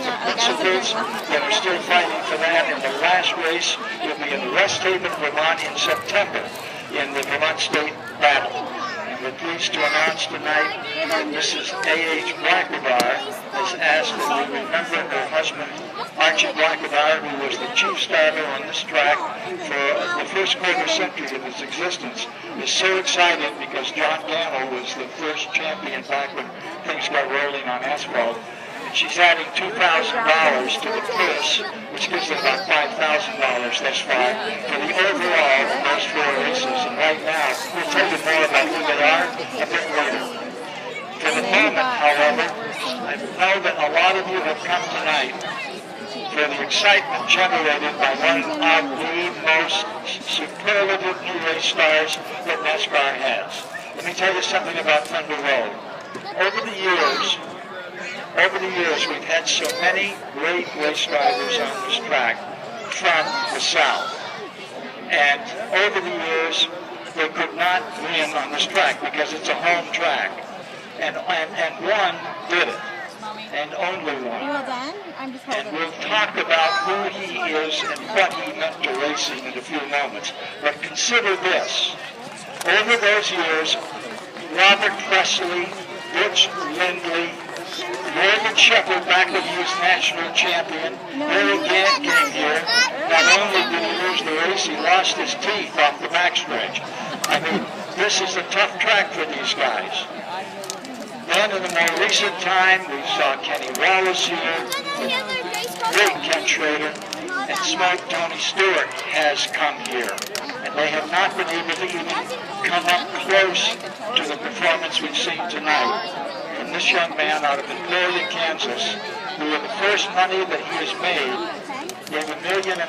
list of principals that are still fighting for that, and the last race will be in West Haven, Vermont in September in the Vermont State Battle. And we're pleased to announce tonight that Mrs. A.H. Blackabar has asked that we remember her husband, Archie Blackabar, who was the chief starter on this track for the first quarter century of its existence, is so excited because John Gamble was the first champion back when things got rolling on asphalt. And she's adding $2,000 to the purse, which gives them about $5,000 thus far for the overall of those 4 races. And right now, we'll tell you more about who they are a bit later. For the moment, however, I know that a lot of you have come tonight for the excitement generated by one of the most superlative new race stars that NASCAR has. Let me tell you something about Thunder Road. Over the years, we've had so many great race drivers on this track from the South. And over the years, they could not win on this track because it's a home track. And one did it. And only one. And we'll talk about who he is and what he meant to racing in a few moments. But consider this. Over those years, Robert Presley, Butch Lindley, Morgan Shepherd, back when he was national champion, Harry Gant came here. Not only did he lose the race, he lost his teeth off the backstretch. I mean, this is a tough track for these guys. Then in the more recent time, we saw Kenny Wallace here, great Ken Schrader, and Smoke Tony Stewart has come here. And they have not been able to even come up close to the performance we've seen tonight from this young man out of Emporia, Kansas, who with the first money that he has made, gave $1.5 million to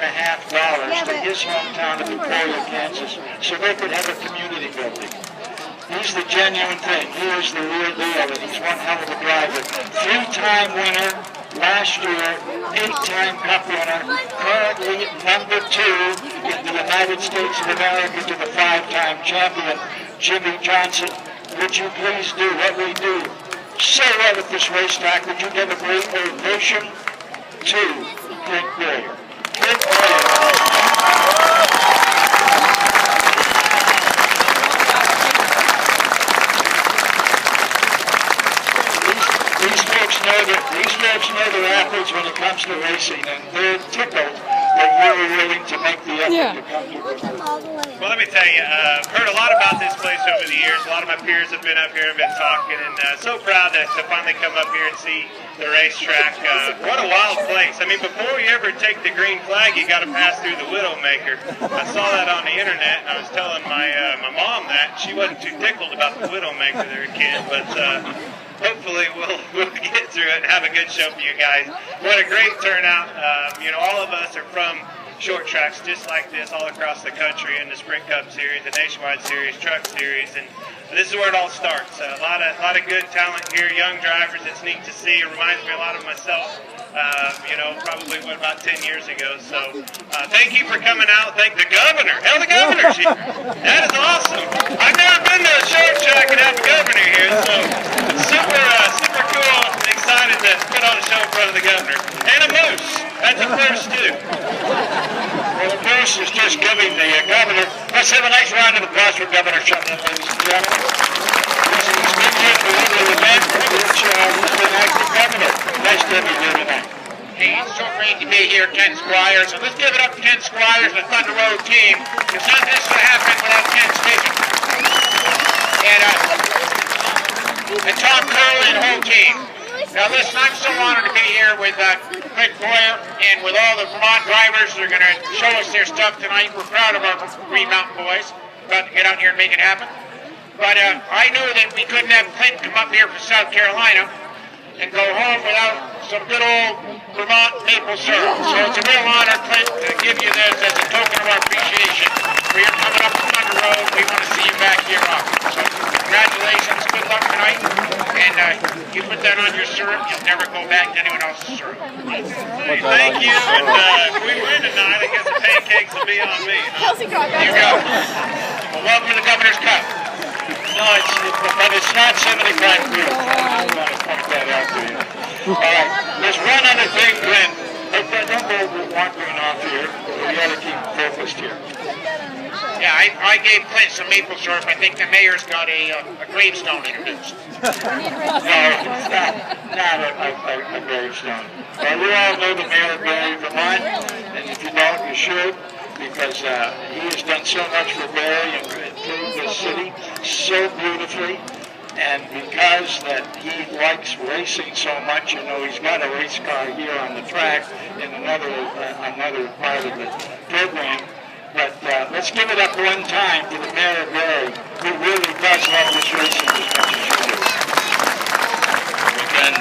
his hometown of Emporia, Kansas, so they could have a community building. He's the genuine thing. He is the real deal, and he's one hell of a driver. 3-time winner last year, 8-time Cup winner, currently number 2 in the United States of America to the 5-time champion, Jimmy Johnson. Would you please do what we do so well at this racetrack? Would you give a great ovation to Clint Bowyer? Clint Bowyer. These folks know their athletes when it comes to racing, and they're tickled that you're willing to make the effort to come to Vermont. Well, let me tell you, I've heard a lot about this place over the years. A lot of my peers have been up here and been talking, and so proud to finally come up here and see the racetrack. What a wild place. I mean, before you ever take the green flag, you got to pass through the Widowmaker. I saw that on the internet, and I was telling my mom that. She wasn't too tickled about the Widowmaker there, kid, but hopefully we'll get through it and have a good show for you guys. What a great turnout. All of us are from short tracks just like this all across the country in the Sprint Cup Series, the Nationwide Series, Truck Series, and this is where it all starts. A lot of good talent here, young drivers. It's neat to see. It reminds me a lot of myself. Probably about 10 years ago. So thank you for coming out. Thank the governor. Hell, the governor's here. That is awesome. I've never been to a short track and have the governor here, so super cool. Excited to put on a show in front of the governor. And a moose. That's a first too. Well, the moose is just giving the governor. Let's have a nice round of applause for Governor Shumlin, ladies and gentlemen. He's been here for the event, which has been acting governor. Nice to have you here tonight. Hey, it's so great to be here, Ken Squires. So let's give it up to Ken Squires and the Thunder Road team, because none of this would happen without Ken's vision. And Tom Curley and the whole team. Now listen, I'm so honored to be here with Clint Bowyer and with all the Vermont drivers that are going to show us their stuff tonight. We're proud of our Green Mountain boys. About to get out here and make it happen. But I knew that we couldn't have Clint come up here from South Carolina and go home without some good old Vermont maple syrup. So it's a real honor, Clint, to give you this as a token of our appreciation for your coming up to Thunder Road. We want to see you back here often. So congratulations, good luck tonight, and you put that on your syrup, you'll never go back to anyone else's syrup. Thank you, and if we win tonight, I guess the pancakes will be on me. Huh? You go. Well, welcome to the Governor's Cup. No, but it's not 75 proof. point that out to you. All right, there's one other thing, Clint. Hey, don't go wandering off here. We got to keep focused here. Yeah, I gave Clint some maple syrup. I think the mayor's got a gravestone introduced. No, it's not a gravestone. Well, you all know the mayor of Bowyer, Vermont, and if you don't, you should, because he has done so much for Bowyer and improved this city so beautifully. And because that he likes racing so much, you know, he's got a race car here on the track in another part of the program. But let's give it up one time to the mayor of Bowyer, who really does love this racing as much as you do. And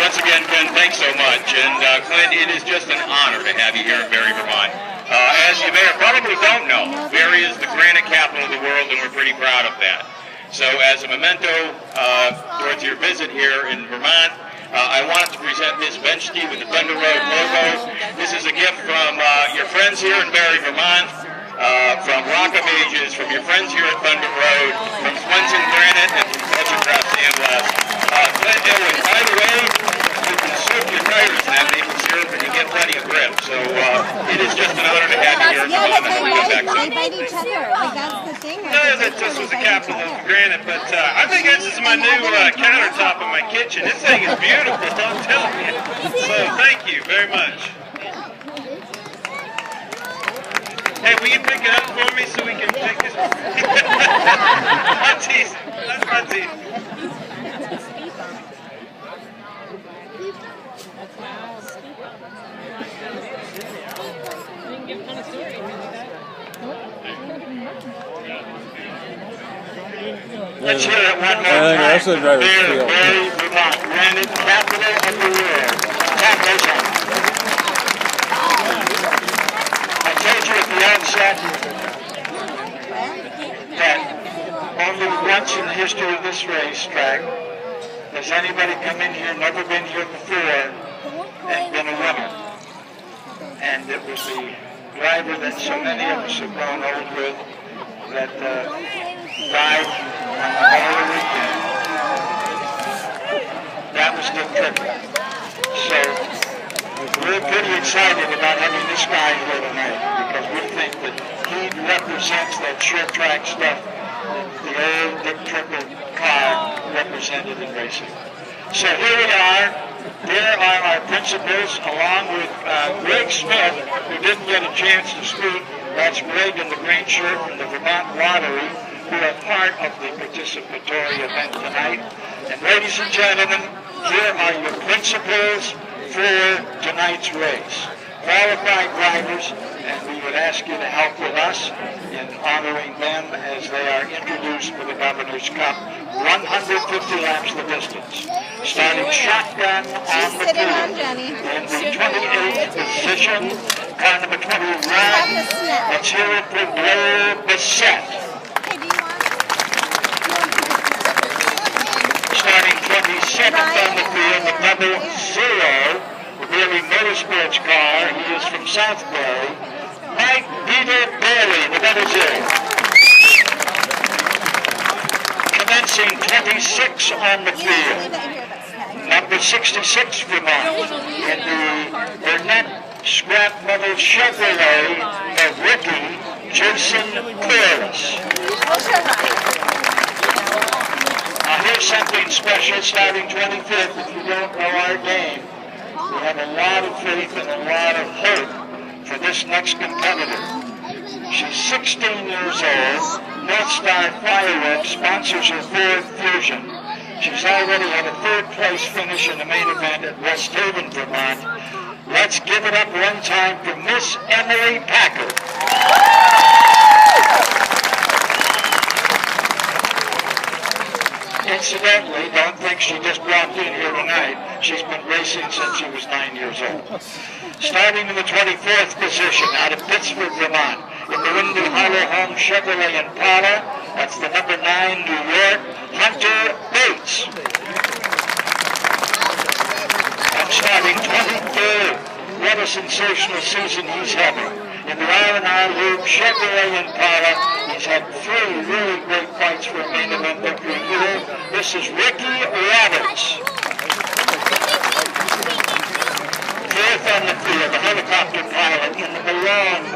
once again, Ken, thanks so much. And Clint, it is just an honor to have you here in Bowyer, Vermont. As you may or probably don't know, Bowyer is the granite capital of the world, and we're pretty proud of that. So as a memento towards your visit here in Vermont, I wanted to present this bench tee with the Thunder Road logo. This is a gift from your friends here in Bowyer, Vermont, from Rock of Ages, from your friends here at Thunder Road, from Swenson Granite, and from Culture Craft Sandblast. Clint, by the way, you can soak your tires in that maple syrup and you get plenty of grip. So it is just an honor to have you here in Vermont. They bite each other. Like, that's the thing. No, that this was the capital of granite, but I think this is my new countertop in my kitchen. This thing is beautiful, I'm telling you. So thank you very much. Hey, will you pick it up for me so we can take this? I'm teasing. That's my teasing. Let's hear it one more time. That's a driver's Bowyer, field. Vermont, granite capital of the world. Tap those on. I told you at the outset that only once in the history of this racetrack has anybody come in here, never been here before, and been a winner. And it was the driver that so many of us have grown old with that died on the whole weekend. That was Dillner. So we're pretty excited about having this guy here tonight because we think that he represents that short track stuff that the old Dick Triple car represented in racing. So here we are. There are our principals along with Greg Smith, who didn't get a chance to speak. That's Greg in the green shirt from the Vermont Lottery, who are part of the participatory event tonight. And ladies and gentlemen, here are your principals for tonight's race. Qualified drivers, and we would ask you to help with us in honoring them as they are introduced for the Governor's Cup. 150 laps the distance. Starting shotgun on the field in the 28th position, car number 21. Let's hear it for Blair Bissett. Starting 27th on the field, the number 0, the Bailey Motorsports car. He is from Southbury. Mike Peter Bailey, the number 0. Commencing 26 on the field. Number 66 Vermont in the Burnett Scrap Metal Chevrolet of Ricky Jason Corliss. Now here's something special starting 25th. If you don't know our game, we have a lot of faith and a lot of hope for this next competitor. She's 16 years old. North Star Fireworks sponsors her Ford Fusion. She's already had a third-place finish in the main event at West Haven, Vermont. Let's give it up one time for Miss Emily Packard. Incidentally, don't think she just walked in here tonight. She's been racing since she was 9 years old. Starting in the 24th position out of Pittsburgh, Vermont, in the Windy Hollow Home Chevrolet Impala, that's the number 9 New York, Hunter Bates. And starting 23rd, what a sensational season he's having. In the R&R Lube Chevrolet Impala, he's had 3 really great fights for a main event victory here. This is Ricky Roberts. 20th on the field, the helicopter pilot in the Malone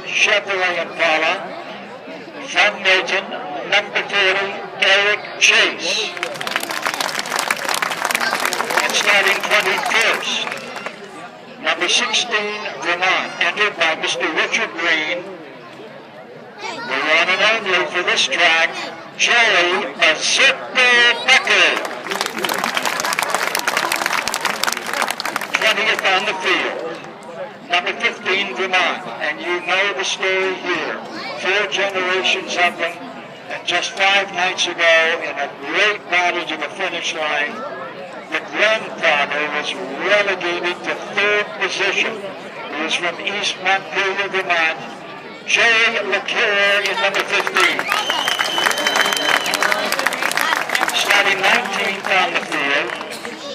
Chevrolet Impala. From Milton, number 40, Eric Chase. And starting 21st, number 16, Vermont, entered by Mr. Richard Green. The one and only for this track, Jerry Becker. 20th on the field, number 15, Vermont. And you know the story here. 4 generations of them, and just 5 nights ago, in a great battle to the finish line, the grandfather was relegated to 3rd position. He was from East Montpelier, Vermont. Jerry LeClaire in number 15. Starting 19th on the field,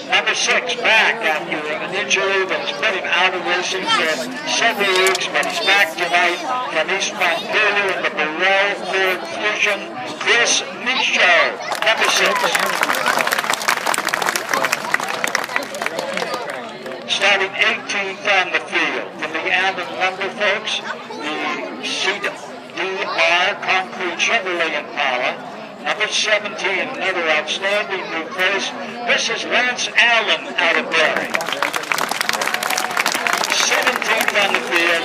number 6 back after an injury that has put him out of racing for several weeks, but he's back tonight from East Montpelier in the Bowyer Ford Fusion, Chris Michaud, number 6. Starting 18th on the field, from the Allen Lumber folks, the CDR Concrete Chevrolet Impala. Number 17, another outstanding new face. This is Lance Allen out of Barry. 17th on the field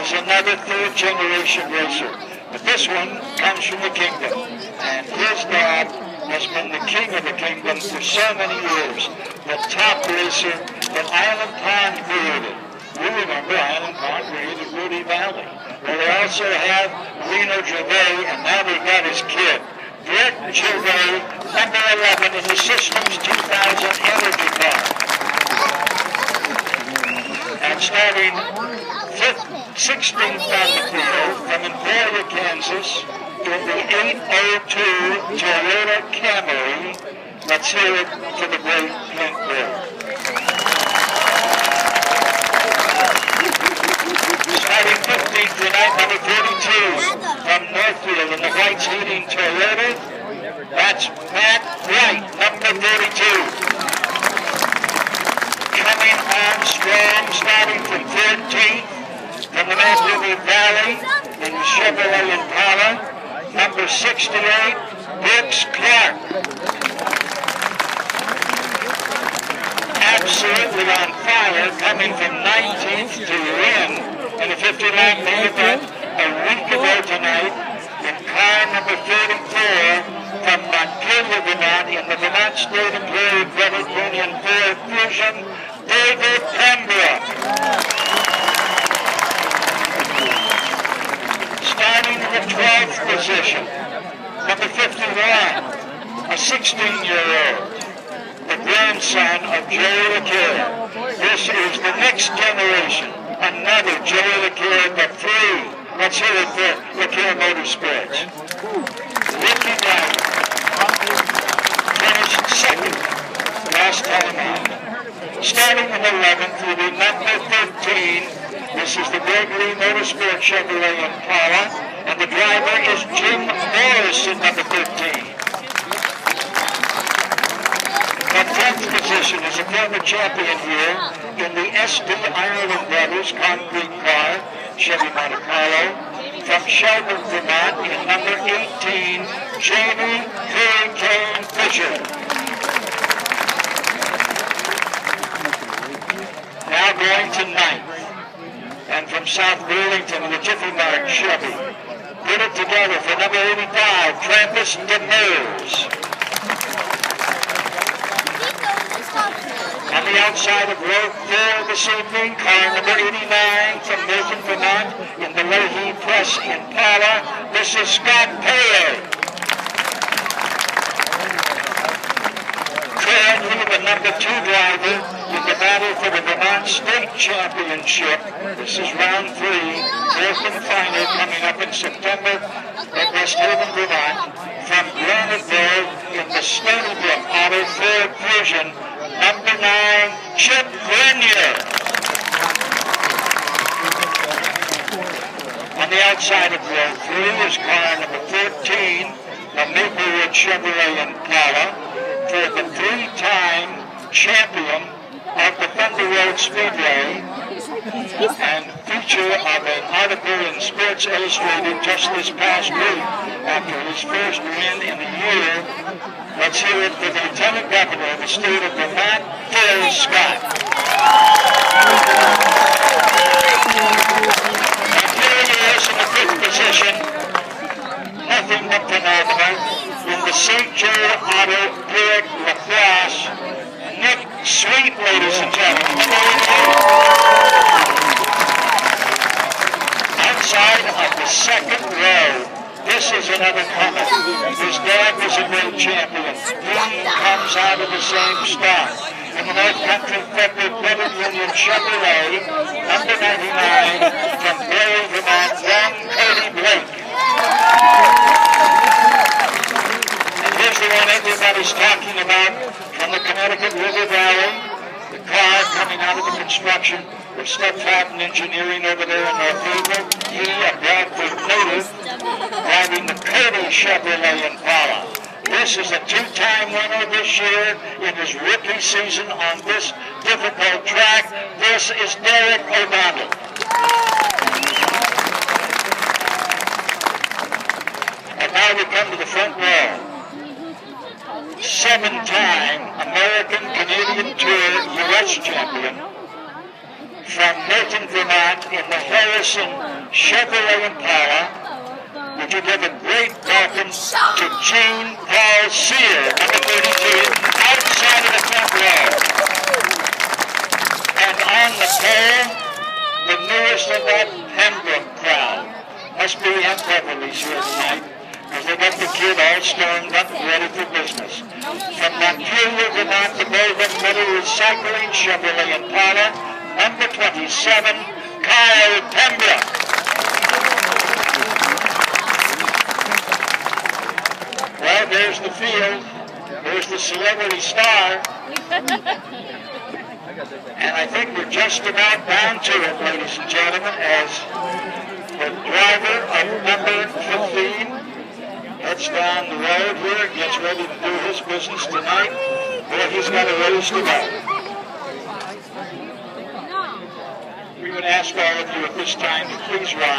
is another 3rd generation racer. But this one comes from the kingdom. And his dad has been the king of the kingdom for so many years. The top racer that Island Pond created. We remember Island Pond created Rudy Valley. Well, they also have Reno Gervais, and now they've got his kid. Brett Gervais, number 11 in the Systems 2000 Energy Car. And starting 16th on the field from Emporia, Kansas, in the 802 Toyota Camry. Let's hear it for the great Clint Bowyer. Starting 15th tonight, number 42 from Northfield in the White's Heating Toyota. That's Matt Wright, number 42. Coming on strong, starting from 14th from the Mad River Valley in the Chevrolet Impala. Number 68, Brooks Clark. Absolutely on fire, coming from 19th to win in the 50-lap main event a week ago tonight in car number 34 from Montpelier, Vermont, in the Vermont State Employee Credit Union Ford Fusion, David Pembroke. Starting in the 12th position, number 51, a 16-year-old, the grandson of Jerry LeClaire. This is the next generation, another Jerry LeClaire, but 3. Let's hear it for LeClaire Motorsports. Ricky Knight finished 2nd, last time out. Starting in 11th will be number 13. This is the Gregory Motorsport Chevrolet Impala, and the driver is Jim Morris in number 13. The 10th position is a former champion here in the SD Ireland Brothers concrete car, Chevy Monte Carlo, from Shelburne, Vermont, in number 18, Jamie Hurricane Fisher. Now going to 9th. And from South Burlington, the Jiffy Mart Chevy. Put it together for number 85, Trappist Demers. On the outside of row 4 this evening, car number 89 from Milton, Vermont, in the Leahy Press Impala. This is Scott Payer. Currently the number 2 driver in the battle for the Vermont State Championship. This is round 3, 4th and final, coming up in September at West Haven, Vermont. From Graniteville in the Stony Brook Auto Ford Fusion, number 9, Chip Grenier. On the outside of row 3 is car number 14, the Maplewood Chevrolet Impala, for the 3-time champion of the Thunder Road Speedway and feature of an article in Sports Illustrated just this past week after his first win in a year. Let's hear it for the Lieutenant Governor of the state of Vermont, Phil Scott. And here he is in the fifth position, nothing but phenomenal, in the St. Joe Auto Buick Lacrosse, Nick Sweet, ladies and gentlemen. Outside of the second row, this is another comer. His dad was a great champion. He comes out of the same stock. In the North Country Federal Credit Union Chevrolet, number 99, from Bowyer, Vermont, young Cody Blake. And here's the one everybody's talking about from the Connecticut River Valley. The car coming out of the construction of Stepfatton Engineering over there in North Haven. He, a Bradford native, driving the Cody Chevrolet Impala. This is a two-time winner this year in his rookie season on this difficult track. This is Derek O'Donnell. And now we come to the front row. Seven-time American-Canadian Tour U.S. champion from Milton, Vermont, in the Harrison Chevrolet Impala. Would you give a great welcome to Gene Paul Sear, number 32, outside of the front row. And on the pole, the newest of that Pembroke crowd. Must be Aunt Beverly's here tonight, because they got the kid all stormed up and ready for business. From Montpelier, Vermont, the Golden Metal Recycling Chevrolet Impala, number 27, Kyle Pembroke. Well, there's the field. There's the celebrity star. And I think we're just about down to it, ladies and gentlemen, as the driver of number 15 heads down the road here, gets ready to do his business tonight. Boy, he's got a ways to go. We would ask all of you at this time to please rise.